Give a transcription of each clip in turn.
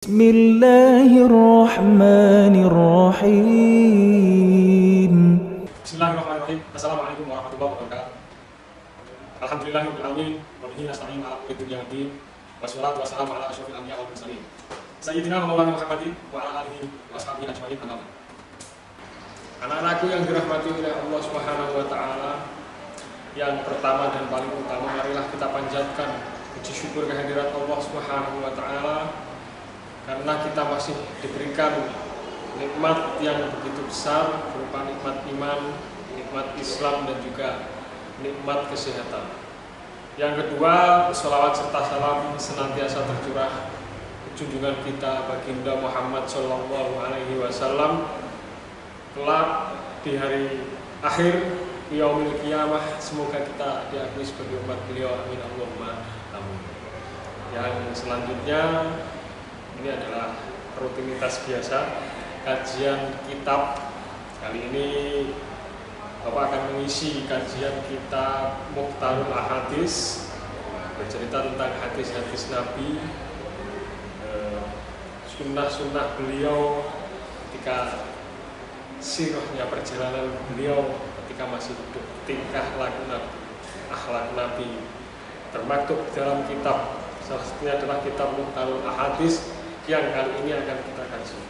Bismillahirrahmanirrahim. Bismillahirrahmanirrahim. Assalamualaikum warahmatullahi wabarakatuh. Alhamdulillahirabbil alamin wa bihi nasta'in ala umuri dunya waddin. Wassalatu wassalamu ala asyrofil anbiya'i wal mursalin. Sayyidina Maulana Muhammadin wa ala alihi wa sahbihi ajmain. Amma ba'd. Anak-anakku yang dirahmati oleh Allah Subhanahu wa taala, yang pertama dan paling utama, marilah kita panjatkan puji syukur kehadirat Allah Subhanahu wa taala karena kita masih diberikan nikmat yang begitu besar berupa nikmat iman, nikmat Islam, dan juga nikmat kesehatan. Yang kedua, sholawat serta salam senantiasa tercurah junjungan kita baginda Muhammad Shallallahu Alaihi Wasallam kelak di hari akhir yaumil qiyamah. Semoga kita diakui sebagai umat beliau, amin Allahumma amin. Yang selanjutnya, ini adalah rutinitas biasa, kajian kitab. Kali ini Bapak akan mengisi kajian kitab Mukhtarul Ahadits, bercerita tentang hadis-hadis Nabi, sunnah-sunnah beliau ketika sirahnya, perjalanan beliau ketika masih hidup, tingkah laku Nabi, akhlak Nabi, termaktub dalam kitab. Salah satunya adalah kitab Mukhtarul Ahadits yang kali ini akan kita kaji.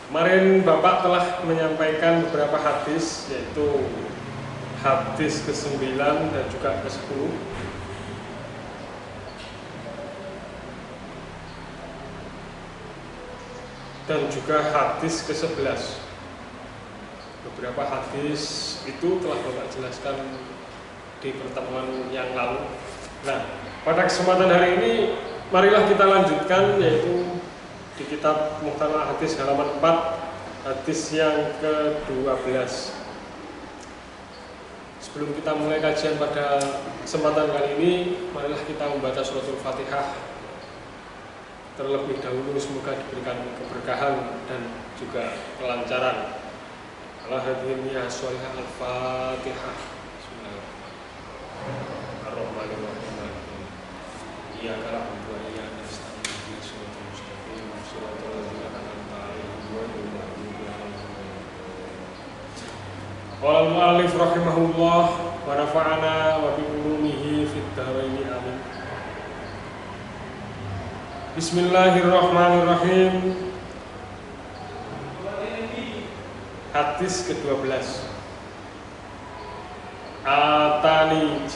Kemarin Bapak telah menyampaikan beberapa hadis, yaitu hadis ke-9 dan juga ke-10. Dan juga hadis ke-11. Beberapa hadis itu telah Bapak jelaskan di pertemuan yang lalu. Nah, pada kesempatan hari ini marilah kita lanjutkan, yaitu di kitab Mukhtarul Ahadits halaman 4, hadis yang ke-12. Sebelum kita mulai kajian pada kesempatan kali ini, marilah kita membaca suratul Fatihah terlebih dahulu. Semoga diberikan keberkahan dan juga kelancaran. Alhamdulillah sholihah al-Fatihah. Bismillahirrahmanirrahim. Iyyaka na'budu wa iyyaka nasta'in ihdinas siratal mustaqim siratal ladzina an'amta 'alaihim ghairil maghdubi 'alaihim. Qala al-mu'allif rahimahullah wa nafa'ana wa bi ulumihi fid dharain amin. Bismillahirrahmanirrahim. Hadis ke-12. Atani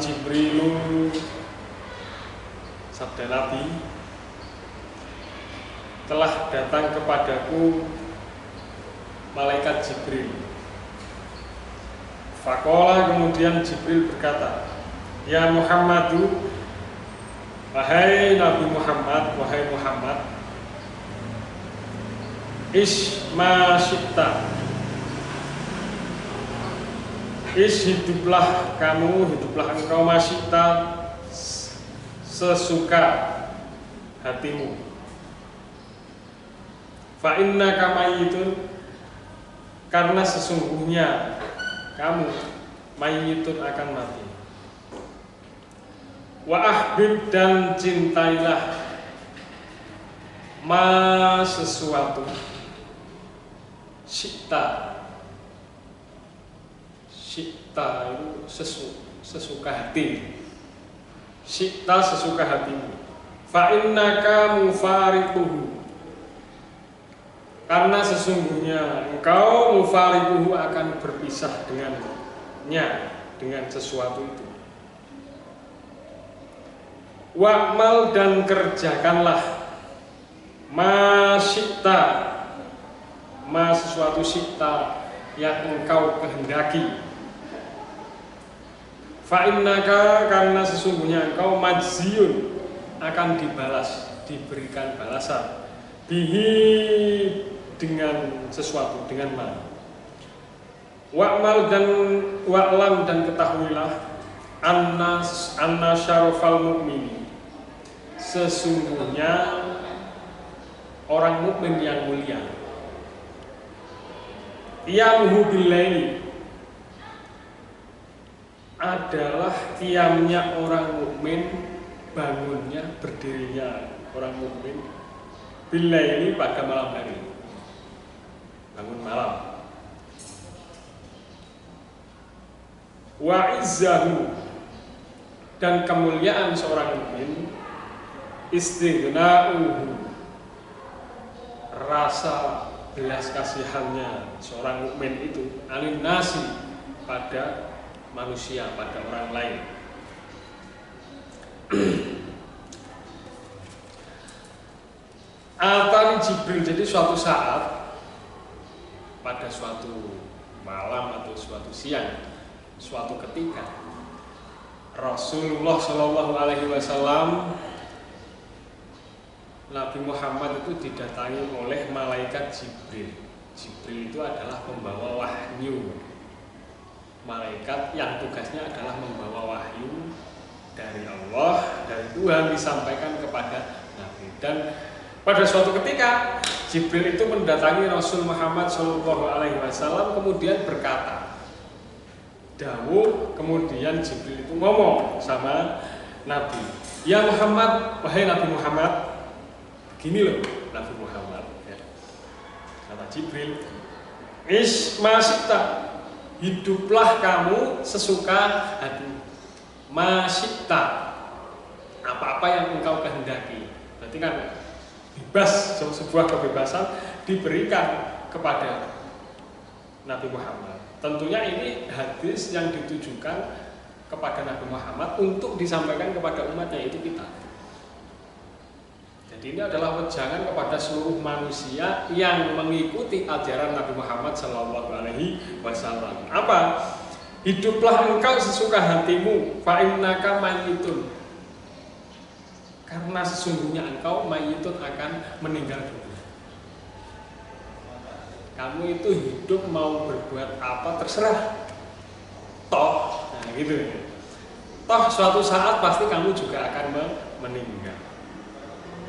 Jibrilu, sabda Nabi, telah datang kepadaku malaikat Jibril. Faqala, kemudian Jibril berkata, ya Muhammadu, wahai Nabi Muhammad, wahai Muhammad, ish ma syi'ta, ish hiduplah kamu, hiduplah engkau, ma syi'ta sesuka hatimu. Fa innaka mayyitun, karena sesungguhnya kamu mayyitun, akan mati. Wa ahbib, dan cintailah, ma sesuatu, syi'ta itu sesuka hati, syi'ta sesuka hatimu. Fa innaka mufariquhu, karena sesungguhnya engkau mufariquhu, akan berpisah dengannya, dengan sesuatu itu. Wa'mal, dan kerjakanlah, ma syi'ta, ma sesuatu, syi'ta yang engkau kehendaki. Fa innaka, karena sesungguhnya engkau majziyun, akan dibalas, diberikan balasan, bihi, dengan sesuatu, dengan ma. Wa'mal, dan wa'lam, dan ketahuilah, anna syarafal mu'mini, sesungguhnya orang mukmin yang mulia. Qiyamuhu billaili adalah qiyamnya orang mukmin, bangunnya, berdirinya orang mukmin billaili pada malam hari. Bangun malam. Wa izzahu, dan kemuliaan seorang mukmin, istighna'uhu, rasa belas kasihannya seorang mukmin itu alin nasi, pada manusia, pada orang lain. Atani Jibril, jadi suatu saat pada suatu malam atau suatu siang, suatu ketika Rasulullah Shallallahu Alaihi Wasallam, Nabi Muhammad itu didatangi oleh malaikat Jibril. Jibril itu adalah pembawa wahyu, malaikat yang tugasnya adalah membawa wahyu dari Allah, dari Tuhan, disampaikan kepada Nabi. Dan pada suatu ketika Jibril itu mendatangi Rasul Muhammad Shallallahu Alaihi Wasallam, kemudian berkata, dawuh, kemudian Jibril itu ngomong sama Nabi, ya Muhammad, wahai Nabi Muhammad, begini loh Nabi Muhammad, ya. Kata Jibril, masita, hiduplah kamu sesuka hati, masita, apa-apa yang engkau kehendaki. Berarti kan bebas, sebuah kebebasan diberikan kepada Nabi Muhammad. Tentunya ini hadis yang ditujukan kepada Nabi Muhammad untuk disampaikan kepada umatnya, itu kita. Jadi ini adalah wejangan kepada seluruh manusia yang mengikuti ajaran Nabi Muhammad Shallallahu Alaihi Wasallam. Apa? Hiduplah engkau sesuka hatimu, fa innaka mayyitun. Karena sesungguhnya engkau mayyitun, akan meninggal dunia. Kamu itu hidup mau berbuat apa terserah. Toh, nah gitu. Toh suatu saat pasti kamu juga akan meninggal.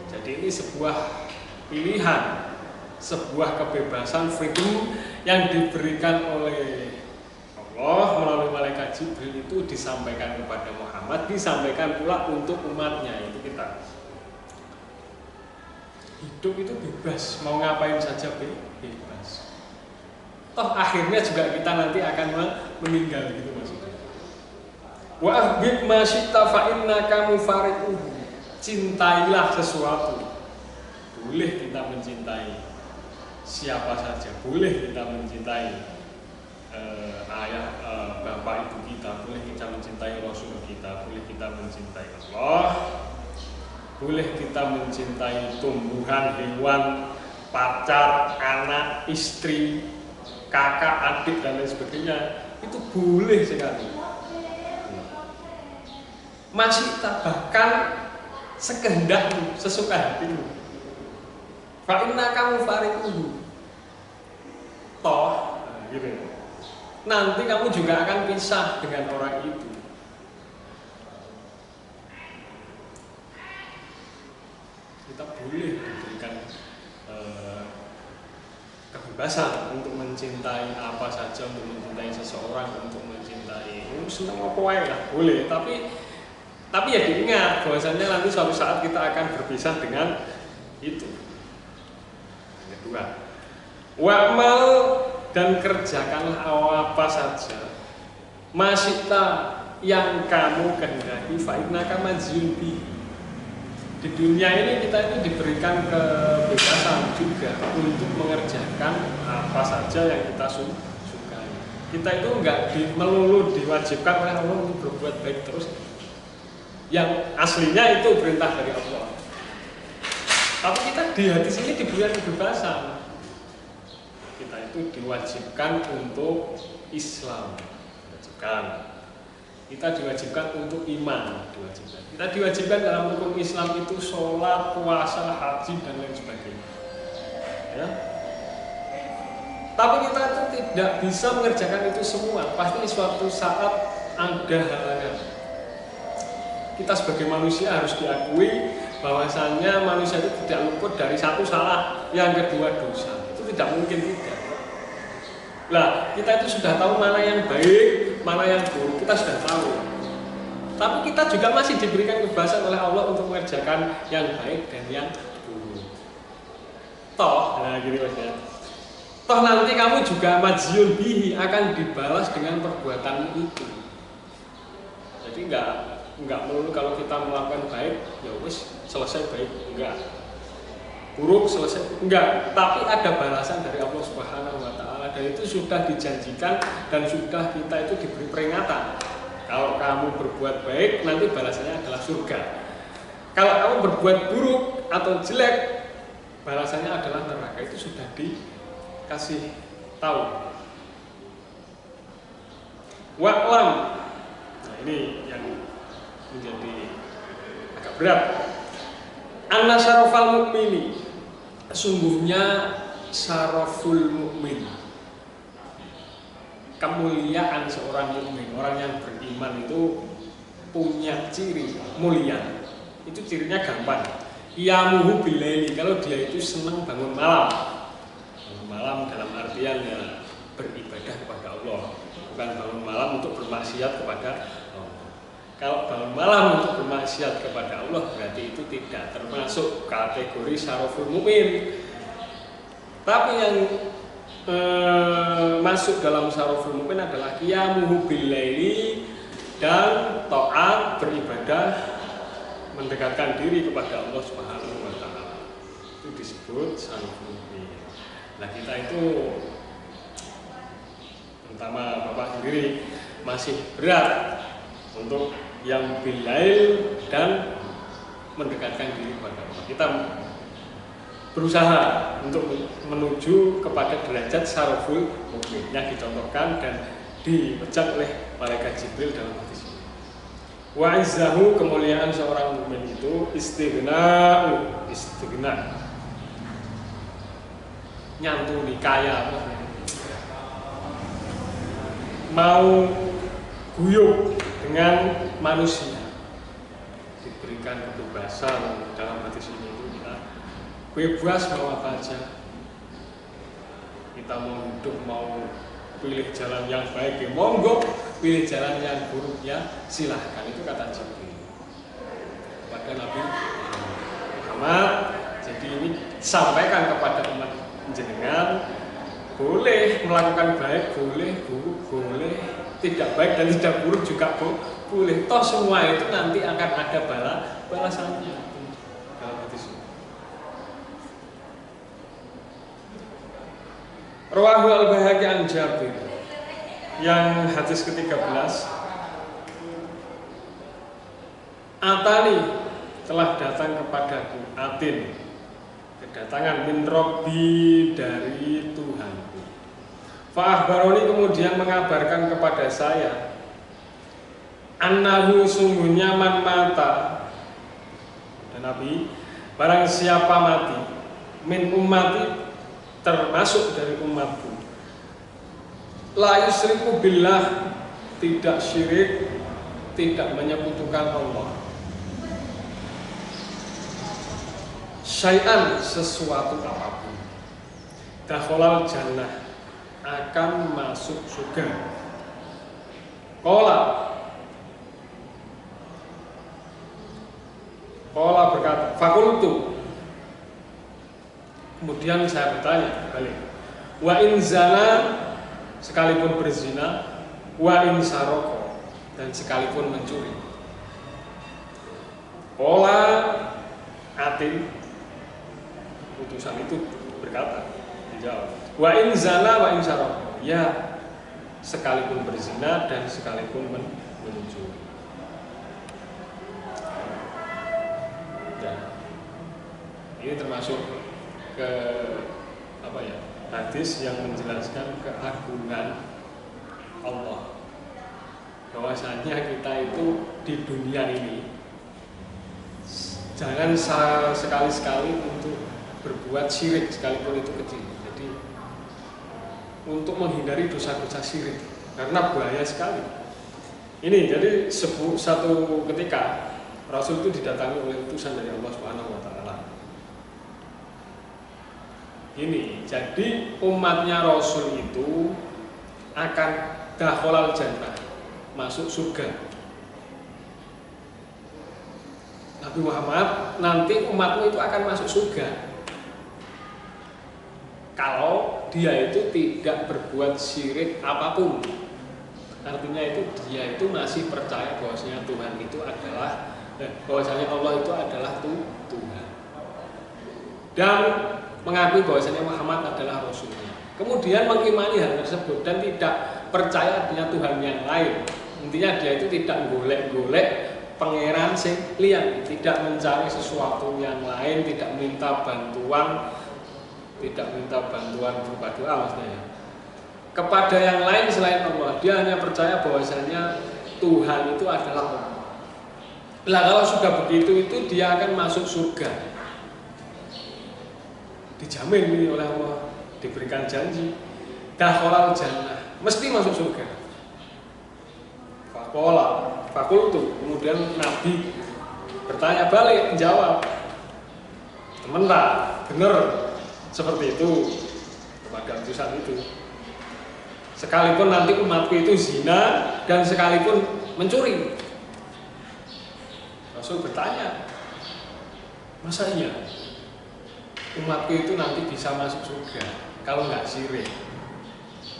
Jadi ini sebuah pilihan, sebuah kebebasan, freedom yang diberikan oleh Allah melalui malaikat Jibril, itu disampaikan kepada Muhammad, disampaikan pula untuk umatnya, itu kita. Hidup itu bebas, mau ngapain saja bebas. Toh akhirnya juga kita nanti akan meninggal, gitu maksudnya. Wa ahbib ma syi'ta fa innaka mufariquhu. Cintailah sesuatu. Boleh kita mencintai siapa saja, boleh kita mencintai ayah, bapak, ibu kita, boleh kita mencintai Rasul kita, boleh kita mencintai Allah, boleh kita mencintai tumbuhan, hewan, pacar, anak, istri, kakak, adik, dan lain sebagainya. Itu boleh sekali. Masih tak, bahkan sekehendakmu, sesuka hatimu. Fa inna kamu fariquhu. Toh, gitu. Nanti kamu juga akan pisah dengan orang itu. Kita boleh diberikan kebebasan untuk mencintai apa saja, untuk mencintai seseorang, untuk mencintai semua pokoknya lah, boleh. Tapi ya diingat bahwasanya nanti suatu saat kita akan berpisah dengan itu. Yang kedua, wa'mal, dan kerjakanlah apa saja masyita yang kamu kehendaki, fa innaka majzun bi. Di dunia ini kita itu diberikan kebebasan juga untuk mengerjakan apa saja yang kita sukai. Kita itu enggak melulu diwajibkan oleh Allah untuk berbuat baik terus. Yang aslinya itu perintah dari Allah. Tapi kita di hadis ini diberikan kebebasan. Kita itu diwajibkan untuk Islam, diwajibkan. Kita diwajibkan untuk iman, diwajibkan. Kita diwajibkan dalam rukun Islam itu sholat, puasa, haji, dan lain sebagainya. Ya. Tapi kita itu tidak bisa mengerjakan itu semua. Pasti suatu saat ada halangan. Kita sebagai manusia harus diakui bahwasannya manusia itu tidak luput dari satu salah, yang kedua dosa. Itu tidak mungkin tidak. Lah, kita itu sudah tahu mana yang baik, mana yang buruk, kita sudah tahu. Tapi kita juga masih diberikan kebebasan oleh Allah untuk mengerjakan yang baik dan yang buruk. Toh, nah gini Mas ya. Toh nanti kamu juga majziyun bihi, akan dibalas dengan perbuatanmu itu. Jadi enggak melulu kalau kita melakukan baik, ya wis selesai baik, enggak. Buruk selesai, enggak. Tapi ada balasan dari Allah Subhanahu wa taala, dan itu sudah dijanjikan dan sudah kita itu diberi peringatan. Kalau kamu berbuat baik, nanti balasannya adalah surga. Kalau kamu berbuat buruk atau jelek, balasannya adalah neraka. Itu sudah dikasih tahu. Wa'lam. Nah, ini yang menjadi agak berat. Anna syarafal mukmini, sungguhnya syaraful mukmin, kemuliaan seorang mukmin, orang yang beriman itu punya ciri mulia. Itu cirinya gampang. Yamuhu bilaili, kalau dia itu senang bangun malam. Bangun malam dalam artian ya beribadah kepada Allah, bukan bangun malam untuk bermaksiat kepada Allah. Kalau bangun malam untuk bermaksiat kepada Allah, berarti itu tidak termasuk kategori syaraful mukmin. Tapi yang masuk dalam syaraful mukmin adalah qiyamuhu billaili, dan taat, beribadah, mendekatkan diri kepada Allah Subhanahu wa taala. Itu disebut syaraful mukmin. Nah, kita itu terutama Bapak sendiri masih berat untuk yang bilail dan mendekatkan diri kepada Allah. Kita berusaha untuk menuju kepada derajat syaraful mukmin yang dicontohkan dan dipecat oleh malaikat Jibril dalam hadis ini. Wa izzahu, kemuliaan seorang mukmin itu istighna, nyantuni, kaya, mau guyup dengan manusia, diberikan kebebasan. Dalam hadis ini itu kita bebas mau apa aja. Kita mau hidup, mau pilih jalan yang baik ya monggo, pilih jalan yang buruk ya silahkan. Itu kata Jibril kepada Nabi Muhammad. Jadi ini sampaikan kepada umat jenengan, boleh melakukan baik, boleh buruk, boleh tidak baik dan tidak buruk juga boleh. Toh semua itu nanti akan ada balasannya. Dalam hadis ini. Rawahu al-Baihaqi an Jabir, yang hadis ke-13. Atani, telah datang kepadaku, atin, kedatangan, min Rabbi, dari Tuhanku. Fa'akhbaroni, kemudian mengabarkan kepada saya, annahu, sungguhnya, man mata, dan Nabi, barang siapa mati, min ummati, termasuk dari umatku, la yusriku billah, tidak syirik, tidak menyekutukan Allah, syai'an, sesuatu apapun, dakhalal jannah, akan masuk surga. Qala berkata, fakultu, kemudian saya bertanya balik, wa in zana, sekalipun berzina, wa in saroko, dan sekalipun mencuri. Qala atin, utusan itu berkata, dijawab, wa in zana wa in saroko, ya sekalipun berzina dan sekalipun mencuri. Ya, ini termasuk ke hadis yang menjelaskan keagungan Allah, bahwasanya kita itu di dunia ini jangan sekali-sekali untuk berbuat syirik sekalipun itu kecil. Jadi untuk menghindari dosa-dosa syirik, karena bahaya sekali. Ini jadi satu ketika Rasul itu didatangi oleh utusan dari Allah Subhanahu wa taala. Ini jadi umatnya Rasul itu akan dakhalal jannah, masuk surga. Nabi Muhammad, nanti umatmu itu akan masuk surga kalau dia itu tidak berbuat syirik apapun. Artinya itu dia itu masih percaya bahwasanya Tuhan itu adalah bahwasanya Allah itu adalah Tuhan, dan mengakui bahwasanya Muhammad adalah Rasulnya. Kemudian mengimani hal tersebut dan tidak percaya adanya Tuhan yang lain. Intinya dia itu tidak golek-golek pangeran sing liyan, tidak mencari sesuatu yang lain, tidak minta bantuan berupa doa maksudnya kepada yang lain selain Allah. Dia hanya percaya bahwasanya Tuhan itu adalah Allah. Nah, kalau sudah begitu itu dia akan masuk surga. Dijamin ini oleh Allah, diberikan janji. Dakhalal jannah, mesti masuk surga. Fakultu, kemudian Nabi bertanya balik, menjawab, sementara benar seperti itu kepada utusan itu. Sekalipun nanti umatku itu zina dan sekalipun mencuri. Rasul bertanya, masa iya umatku itu nanti bisa masuk surga kalau nggak syirik?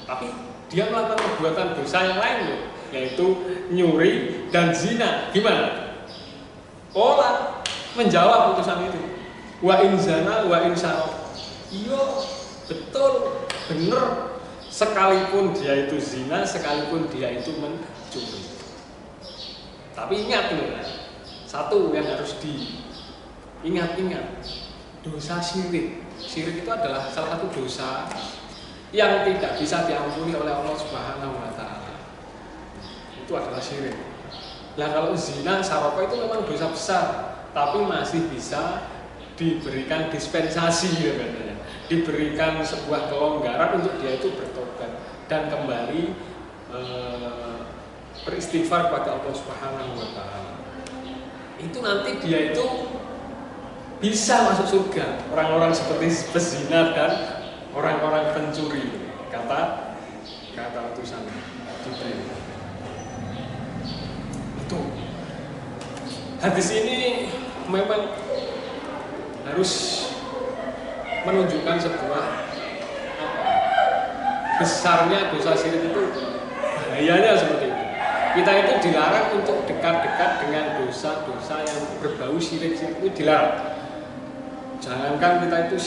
Tapi dia melakukan perbuatan dosa yang lain loh, yaitu nyuri dan zina. Gimana? Orang menjawab utusan itu, wa in zana wa in sarok. Iya, betul, bener. Sekalipun dia itu zina, sekalipun dia itu mencuri. Tapi ingat loh, satu yang harus diingat-ingat, dosa syirik. Syirik itu adalah salah satu dosa yang tidak bisa diampuni oleh Allah Subhanahu wa Ta'ala. Itu adalah syirik. Nah, kalau zina, saroko itu memang dosa besar, tapi masih bisa diberikan dispensasi ya katanya. Diberikan sebuah kelonggaran untuk dia itu bertobat dan kembali beristighfar kepada Allah Subhanahu wa Ta'ala. Itu nanti dia itu bisa masuk surga. Orang-orang seperti pezina dan orang-orang pencuri, kata utusan Jibril. Itu hadis ini memang harus menunjukkan sebuah besarnya dosa syirik itu, bahayanya seperti itu. Kita itu dilarang untuk dekat-dekat dengan dosa-dosa yang berbau syirik itu dilarang. Jangankan kita itu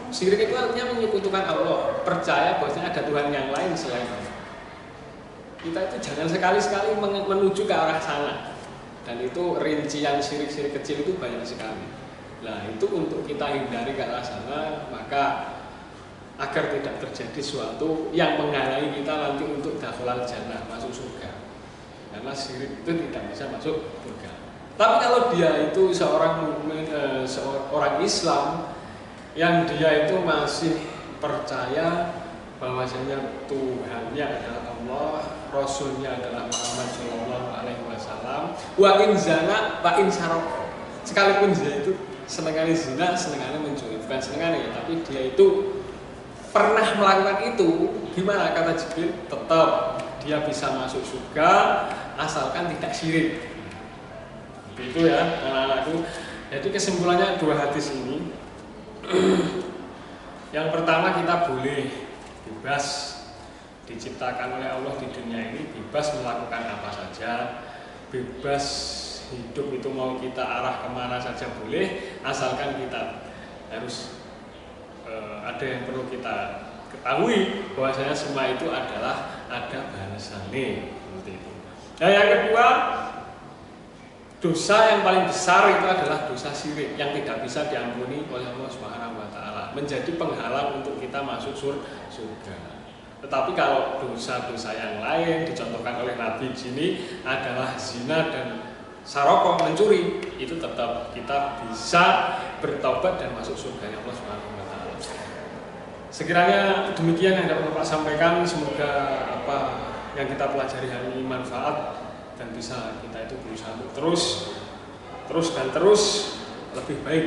syirik itu artinya menyekutukan Allah, percaya bahwasanya ada Tuhan yang lain selain Allah. Kita itu jangan sekali-sekali menuju ke arah sana. Dan itu rincian syirik-syirik kecil itu banyak sekali. Nah, itu untuk kita hindari ke arah sana, maka agar tidak terjadi sesuatu yang menghalangi kita nanti untuk dakhalal jannah, masuk surga. Karena syirik itu tidak bisa masuk surga. Tapi kalau dia itu seorang Islam yang dia itu masih percaya bahwasanya Tuhannya adalah Allah, Rasulnya adalah Muhammad Shallallahu Alaihi Wasallam, wa in zana wa in sarok. Sekalipun dia itu senengannya zina, senengannya mencuri, bukan senengannya, tapi dia itu pernah melakukan itu, gimana kata Jibril? Tetap dia bisa masuk surga asalkan tidak syirik. Itu ya anak-anakku. Jadi kesimpulannya dua hadis ini. Yang pertama, kita boleh bebas diciptakan oleh Allah di dunia ini, bebas melakukan apa saja, bebas hidup itu mau kita arah kemana saja boleh, asalkan kita harus ada yang perlu kita ketahui bahwasanya semua itu adalah ada balasannya seperti itu. Nah, yang kedua, dosa yang paling besar itu adalah dosa syirik yang tidak bisa diampuni oleh Allah Subhanahu wa Ta'ala, menjadi penghalang untuk kita masuk surga. Tetapi kalau dosa-dosa yang lain dicontohkan oleh Nabi di sini adalah zina dan saroko, mencuri, itu tetap kita bisa bertobat dan masuk surga Allah Subhanahu wa Ta'ala. Sekiranya demikian yang dapat Bapak sampaikan, semoga apa yang kita pelajari hari ini manfaat dan bisa kita itu berusaha untuk terus lebih baik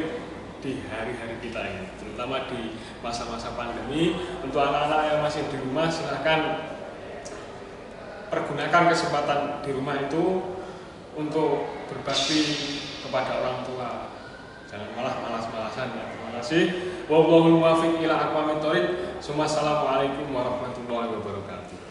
di hari-hari kita ini, terutama di masa-masa pandemi. Untuk anak-anak yang masih di rumah, silahkan pergunakan kesempatan di rumah itu untuk berbakti kepada orang tua. Jangan malah malas-malasan ya. Terima kasih. Wallahul muwaffiq ila aqwamit thoriq. Assalamualaikum warahmatullahi wabarakatuh.